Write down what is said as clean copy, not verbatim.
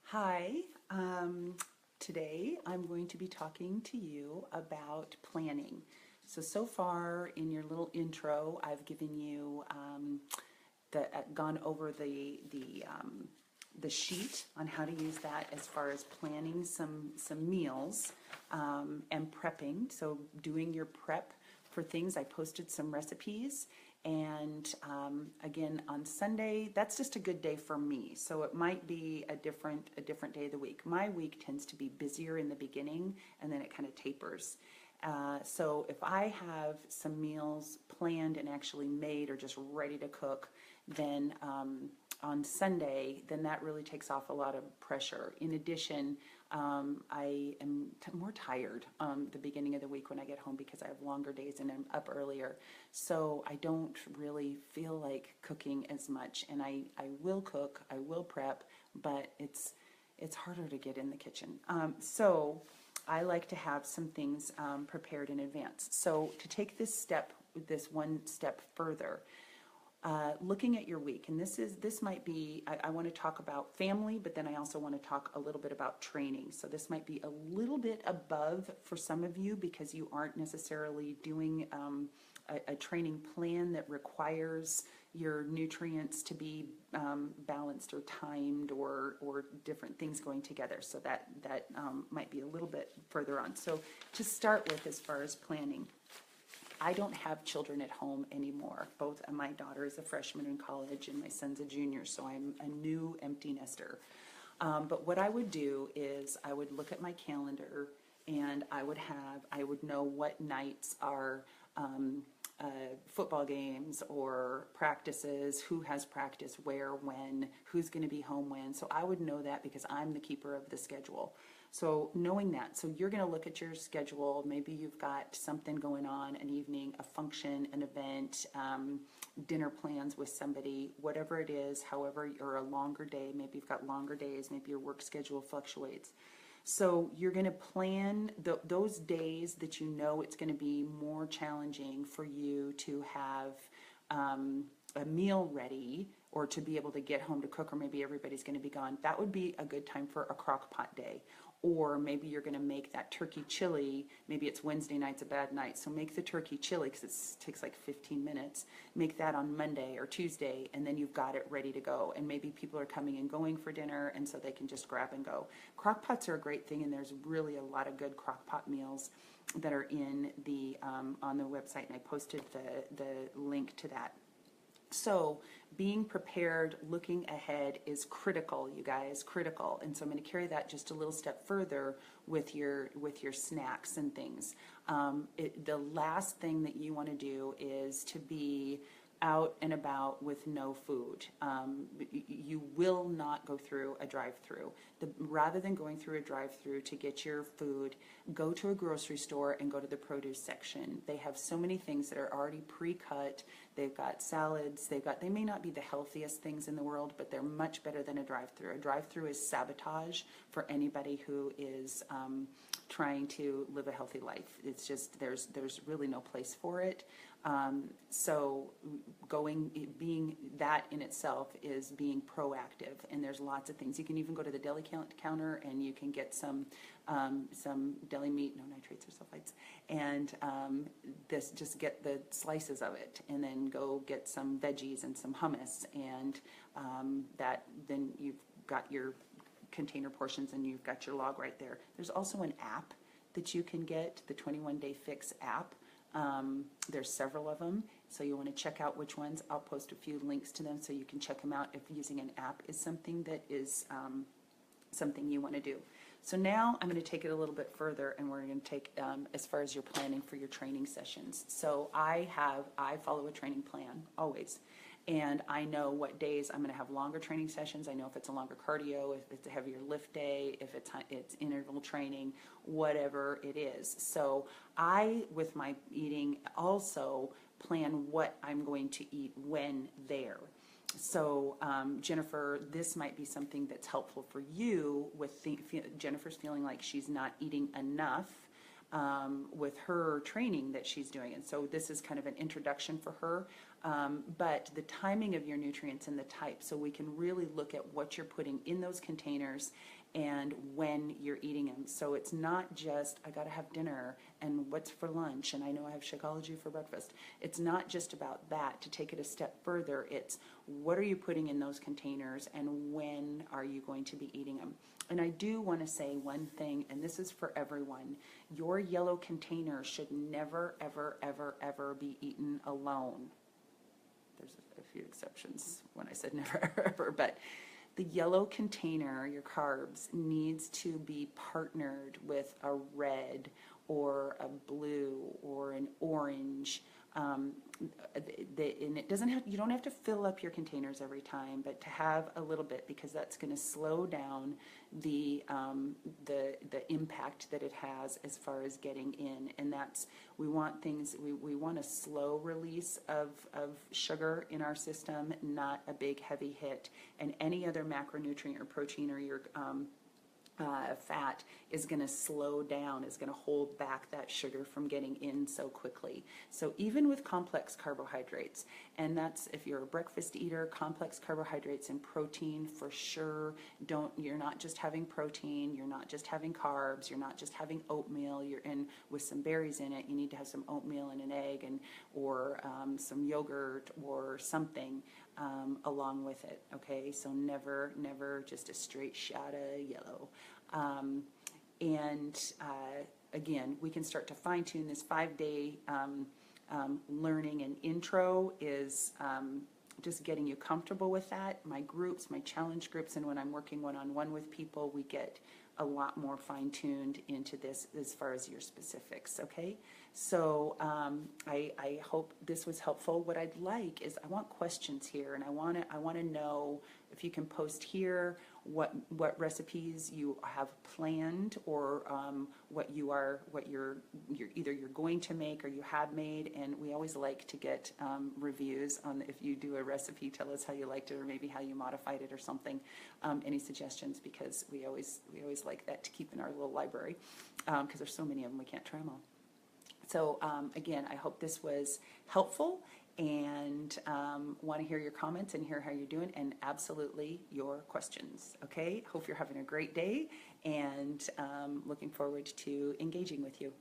Hi, today I'm going to be talking to you about planning. So far in your little intro, I've given you gone over the sheet on how to use that as far as planning some meals and prepping. So doing your prep for things. I posted some recipes, and again on Sunday, that's just a good day for me. So it might be a different day of the week. My week tends to be busier in the beginning, and then it kind of tapers. So if I have some meals planned and actually made or just ready to cook, then on Sunday, then that really takes off a lot of pressure. In addition, I am more tired the beginning of the week when I get home because I have longer days and I'm up earlier. So I don't really feel like cooking as much. And I will cook, I will prep, but it's harder to get in the kitchen. So I like to have some things prepared in advance. So to take this one step further, looking at your week, and this might be, I want to talk about family, but then I also want to talk a little bit about training. So this might be a little bit above for some of you because you aren't necessarily doing a training plan that requires your nutrients to be balanced or timed or different things going together. So that might be a little bit further on. So to start with, as far as planning, I don't have children at home anymore. Both my daughter is a freshman in college and my son's a junior, so I'm a new empty nester. But what I would do is I would look at my calendar and I would know what nights are football games or practices, who has practice where, when, who's going to be home when. So I would know that because I'm the keeper of the schedule. So knowing that, so you're going to look at your schedule. Maybe you've got something going on, an evening, a function, an event, dinner plans with somebody, whatever it is, however, or a longer day. Maybe you've got longer days. Maybe your work schedule fluctuates. So you're going to plan those days that you know it's going to be more challenging for you to have a meal ready or to be able to get home to cook, or maybe everybody's going to be gone. That would be a good time for a crock pot day. Or maybe you're going to make that turkey chili. Maybe it's Wednesday night's a bad night, so make the turkey chili because it takes like 15 minutes. Make that on Monday or Tuesday, and then you've got it ready to go. And maybe people are coming and going for dinner, and so they can just grab and go. Crock pots are a great thing, and there's really a lot of good crock pot meals that are in the on the website, and I posted the link to that. So being prepared, looking ahead is critical, you guys, critical. And so I'm going to carry that just a little step further with your snacks and things. The last thing that you want to do is to be out and about with no food. You will not go through a drive-through. Rather than going through a drive-through to get your food, go to a grocery store and go to the produce section. They have so many things that are already pre-cut. They've got salads. They may not be the healthiest things in the world, but they're much better than a drive-through. A drive-through is sabotage for anybody who is trying to live a healthy life. It's just there's really no place for it. So being that in itself is being proactive, and there's lots of things. You can even go to the deli counter and you can get some deli meat, no nitrates or sulfites, and just get the slices of it, and then go get some veggies and some hummus, and then you've got your container portions and you've got your log right there. There's also an app that you can get, the 21 Day Fix app. There's several of them, so you want to check out which ones. I'll post a few links to them so you can check them out if using an app is something that is something you want to do. So now I'm going to take it a little bit further, and we're going to take as far as your planning for your training sessions. So I follow a training plan always. And I know what days I'm going to have longer training sessions. I know if it's a longer cardio, if it's a heavier lift day, if it's interval training, whatever it is. So I, with my eating, also plan what I'm going to eat when there. So Jennifer, this might be something that's helpful for you with Jennifer's feeling like she's not eating enough with her training that she's doing. And so this is kind of an introduction for her. but the timing of your nutrients and the type, so we can really look at what you're putting in those containers and when you're eating them. So it's not just, I gotta have dinner and what's for lunch, and I know I have Shakeology for breakfast. It's not just about that. To take it a step further, it's what are you putting in those containers and when are you going to be eating them? And I do want to say one thing, and this is for everyone. Your yellow container should never, ever, ever, ever be eaten alone. There's a few exceptions when I said never, ever, ever, but the yellow container, your carbs, needs to be partnered with a red or a blue or an orange. And it doesn't have, you don't have to fill up your containers every time, but to have a little bit, because that's going to slow down the impact that it has as far as getting in. And that's, we want things, we want a slow release of sugar in our system, not a big heavy hit. And any other macronutrient or protein or your fat is going to slow down, is going to hold back that sugar from getting in so quickly. So even with complex carbohydrates, and that's if you're a breakfast eater, complex carbohydrates and protein for sure. You're not just having protein, you're not just having carbs, you're not just having oatmeal, you're in with some berries in it. You need to have some oatmeal and an egg, and or some yogurt or something along with it. Okay, so never just a straight shot of yellow. Again, we can start to fine tune this 5-day learning, and intro is just getting you comfortable with that. My groups, my challenge groups, and when I'm working one-on-one with people, we get a lot more fine-tuned into this as far as your specifics, okay? So I hope this was helpful. What I'd like is, I want questions here, and I want to know if you can post here what recipes you have planned, or what you're either you're going to make or you have made. And we always like to get reviews on, if you do a recipe, tell us how you liked it, or maybe how you modified it or something. Any suggestions, because we always like that to keep in our little library, because there's so many of them, we can't try them all. So again, I hope this was helpful, and want to hear your comments and hear how you're doing, and absolutely your questions. Okay, hope you're having a great day, and looking forward to engaging with you.